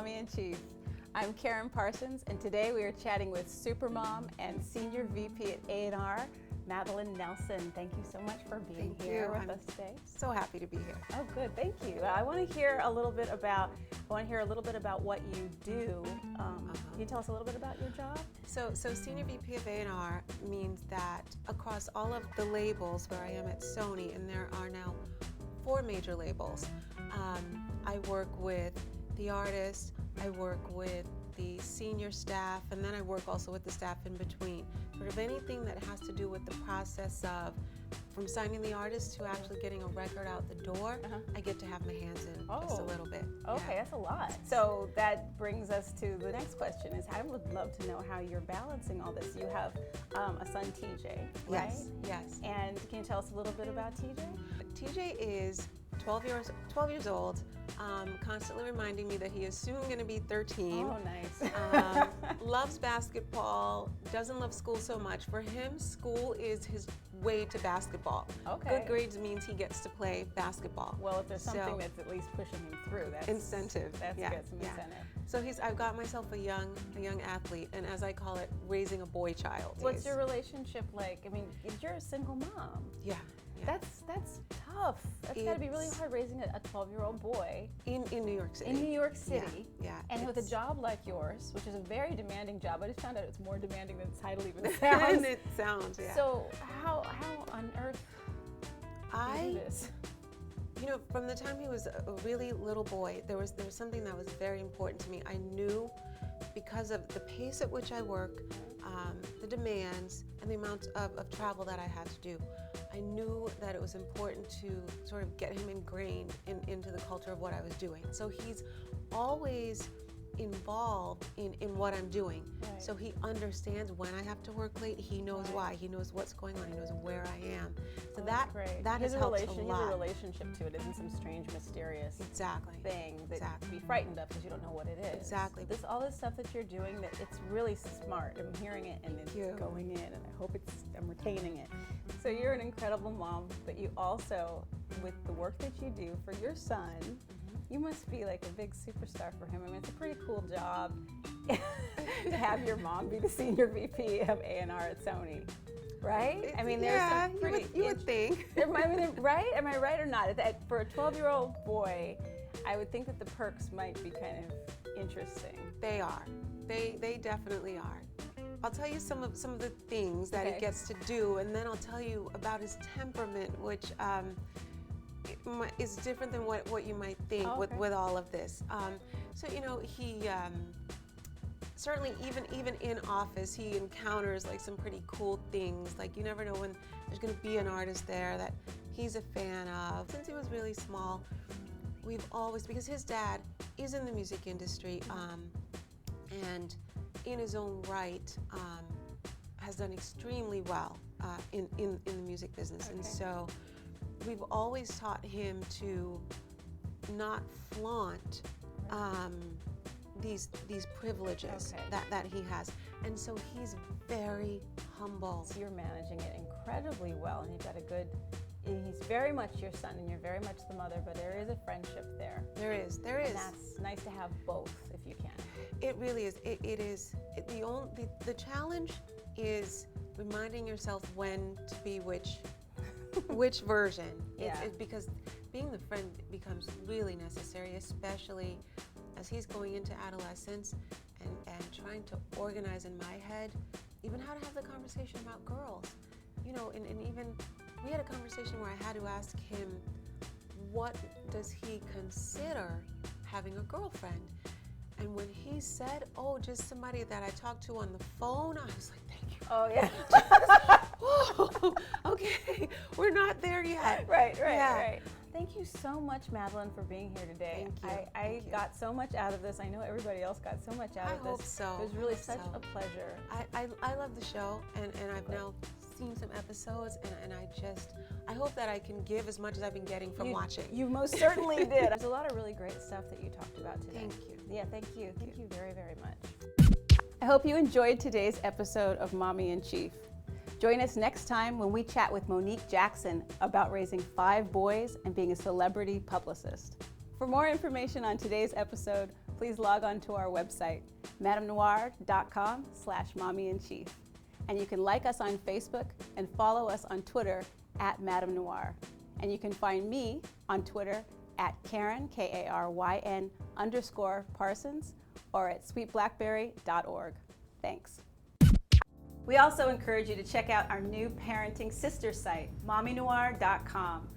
Mommy in Chief. I'm Karen Parsons, and today we are chatting with Supermom and Senior VP at A&R, Madeline Nelson. Thank you so much for being here with us today. So happy to be here. Oh, good. Thank you. I want to hear a little bit about. What you do. Can you tell us a little bit about your job? So Senior VP of A&R means that across all of the labels where I am at Sony, and there are now 4 major labels, I work with the artists, I work with the senior staff, and then I work also with the staff in between. Sort of anything that has to do with the process of from signing the artist to actually getting a record out the door, I get to have my hands in just a little bit. Okay, that's a lot. So that brings us to the next question is I would love to know how you're balancing all this. You have a son, TJ, right? Yes. And can you tell us a little bit about TJ? TJ is 12 years old, constantly reminding me that he is soon going to be 13. Oh, nice. Loves basketball, doesn't love school so much. For him, school is his way to basketball. Okay. Good grades means he gets to play basketball. Well, if there's something that's at least pushing him through, that's incentive. That's good, some incentive. So I've got myself a young athlete, and as I call it, raising a boy child. What's your relationship like? I mean, you're a single mom. Yeah. That's tough. That's got to be really hard raising a 12-year-old boy in New York City. In New York City. Yeah. And with a job like yours, which is a very demanding job. I just found out it's more demanding than the title even sounds. It sounds, yeah. So how on earth do you do this? From the time he was a really little boy, there was something that was very important to me. I knew, because of the pace at which I work, the demands, and the amount of travel that I had to do, I knew that it was important to sort of get him ingrained into the culture of what I was doing. So he's always involved in what I'm doing. Right. So he understands when I have to work late. He knows why. He knows what's going on. He knows where I am. So that has helped a lot. He has a relationship to it. It isn't some strange, mysterious thing that to be frightened of because you don't know what it is. Exactly. All this stuff that you're doing, that it's really smart. I'm hearing it and it's going in, and I hope I'm retaining it. So you're an incredible mom, but you also, with the work that you do for your son, you must be like a big superstar for him. I mean, it's a pretty cool job to have your mom be the Senior VP of A&R at Sony, right? I mean, there's some pretty... You would think. Right? Am I right or not? For a 12-year-old boy, I would think that the perks might be kind of interesting. They are. They definitely are. I'll tell you some of the things that he gets to do, and then I'll tell you about his temperament, which is different than what you might think with all of this. So he certainly even in office he encounters like some pretty cool things. Like you never know when there's going to be an artist there that he's a fan of. Since he was really small, we've always, because his dad is in the music industry and in his own right has done extremely well in the music business, and so we've always taught him to not flaunt these privileges that he has, and so he's very humble. So you're managing it incredibly well, and you've got he's very much your son, and you're very much the mother, but there is a friendship there. There is. And that's nice to have both, if you can. It really is. It is. The challenge is reminding yourself when to be which version. Because being the friend becomes really necessary, especially as he's going into adolescence and trying to organize in my head even how to have the conversation about girls. And even we had a conversation where I had to ask him, what does he consider having a girlfriend? And when he said, just somebody that I talked to on the phone, I was like, thank you. Oh, yeah. Whoa, okay, we're not there yet. Right. Thank you so much, Madeline, for being here today. Thank you. I got so much out of this. I know everybody else got so much out of this. I hope so. It was really such a pleasure. I love the show, and I've now seen some episodes, and I hope that I can give as much as I've been getting from watching. You most certainly did. There's a lot of really great stuff that you talked about today. Thank you. Yeah, thank you. Thank you very, very much. I hope you enjoyed today's episode of Mommy in Chief. Join us next time when we chat with Monique Jackson about raising 5 boys and being a celebrity publicist. For more information on today's episode, please log on to our website, madamenoir.com/mommyinchief. And you can like us on Facebook and follow us on Twitter @Madame Noir. And you can find me on Twitter @Karen, KARYN_Parsons, or at sweetblackberry.org. Thanks. We also encourage you to check out our new parenting sister site, mommynoir.com.